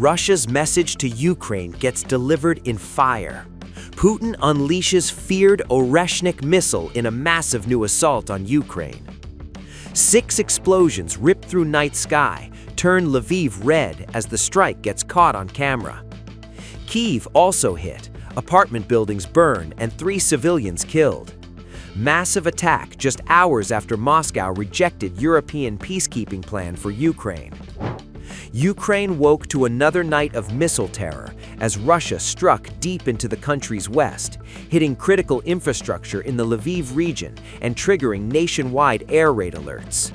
Russia's message to Ukraine gets delivered in fire. Putin unleashes feared Oreshnik missile in a massive new assault on Ukraine. 6 explosions rip through night sky, turn Lviv red as the strike gets caught on camera. Kyiv also hit, apartment buildings burn and 3 civilians killed. Massive attack just hours after Moscow rejected European peacekeeping plan for Ukraine. Ukraine woke to another night of missile terror as Russia struck deep into the country's west, hitting critical infrastructure in the Lviv region and triggering nationwide air raid alerts.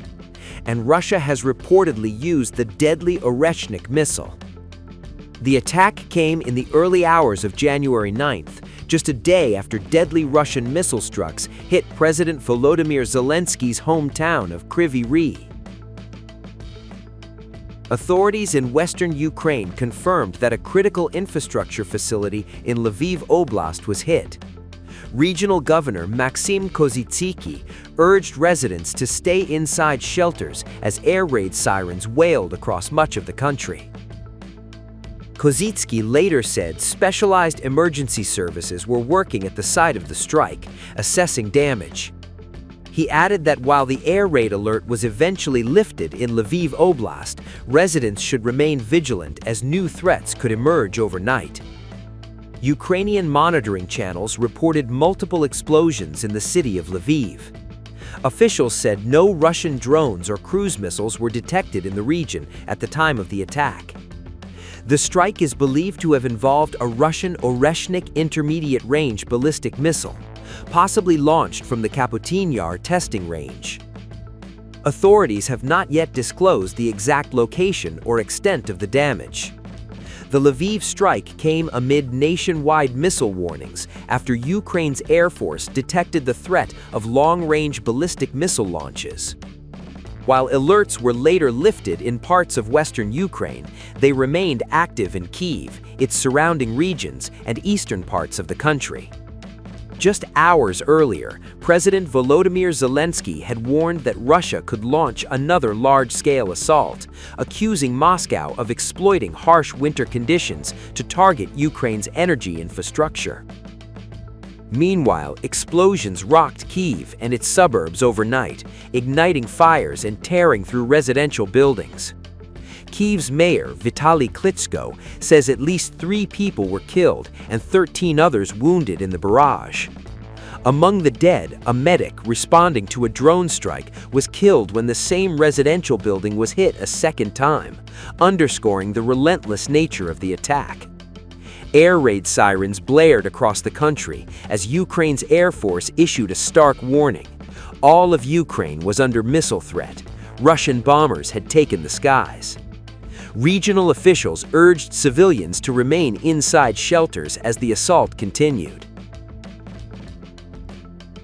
And Russia has reportedly used the deadly Oreshnik missile. The attack came in the early hours of January 9th, just a day after deadly Russian missile strikes hit President Volodymyr Zelensky's hometown of Kryvyi Rih. Authorities in western Ukraine confirmed that a critical infrastructure facility in Lviv Oblast was hit. Regional Governor Maxim Kozitsky urged residents to stay inside shelters as air raid sirens wailed across much of the country. Kozitsky later said specialized emergency services were working at the site of the strike, assessing damage. He added that while the air raid alert was eventually lifted in Lviv Oblast, residents should remain vigilant as new threats could emerge overnight. Ukrainian monitoring channels reported multiple explosions in the city of Lviv. Officials said no Russian drones or cruise missiles were detected in the region at the time of the attack. The strike is believed to have involved a Russian Oreshnik intermediate-range ballistic missile, possibly launched from the Kaputin Yar testing range. Authorities have not yet disclosed the exact location or extent of the damage. The Lviv strike came amid nationwide missile warnings after Ukraine's Air Force detected the threat of long-range ballistic missile launches. While alerts were later lifted in parts of western Ukraine, they remained active in Kyiv, its surrounding regions, and eastern parts of the country. Just hours earlier, President Volodymyr Zelensky had warned that Russia could launch another large-scale assault, accusing Moscow of exploiting harsh winter conditions to target Ukraine's energy infrastructure. Meanwhile, explosions rocked Kyiv and its suburbs overnight, igniting fires and tearing through residential buildings. Kyiv's mayor, Vitaly Klitschko, says at least 3 people were killed and 13 others wounded in the barrage. Among the dead, a medic responding to a drone strike was killed when the same residential building was hit a second time, underscoring the relentless nature of the attack. Air raid sirens blared across the country as Ukraine's Air Force issued a stark warning. All of Ukraine was under missile threat. Russian bombers had taken the skies. Regional officials urged civilians to remain inside shelters as the assault continued.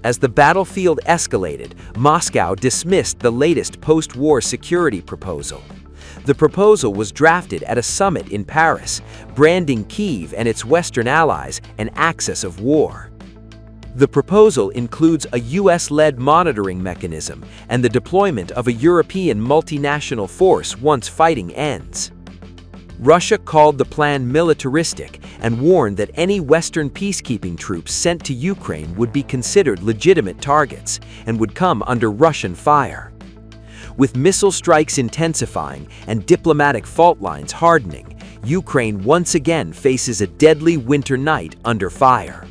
As the battlefield escalated, Moscow dismissed the latest post-war security proposal. The proposal was drafted at a summit in Paris, branding Kyiv and its Western allies an axis of war. The proposal includes a US-led monitoring mechanism and the deployment of a European multinational force once fighting ends. Russia called the plan militaristic and warned that any Western peacekeeping troops sent to Ukraine would be considered legitimate targets and would come under Russian fire. With missile strikes intensifying and diplomatic fault lines hardening, Ukraine once again faces a deadly winter night under fire.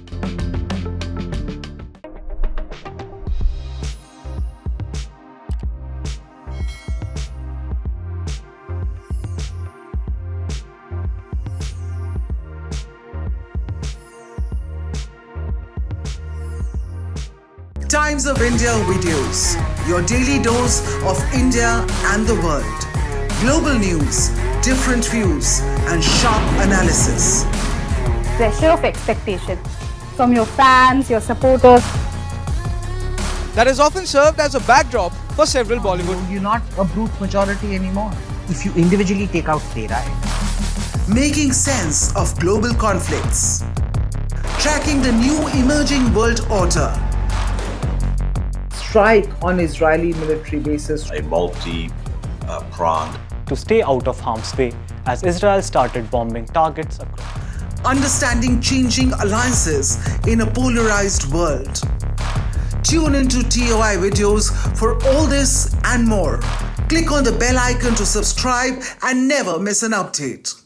Times of India videos, your daily dose of India and the world. Global news, different views, and sharp analysis. Pressure of expectation from your fans, your supporters. That has often served as a backdrop for several Bollywood. You're not a brute majority anymore if you individually take out the right. Making sense of global conflicts. Tracking the new emerging world order. Strike on Israeli military bases. A multi-pronged to stay out of harm's way as Israel started bombing targets across. Understanding changing alliances in a polarized world. Tune into TOI videos for all this and more. Click on the bell icon to subscribe and never miss an update.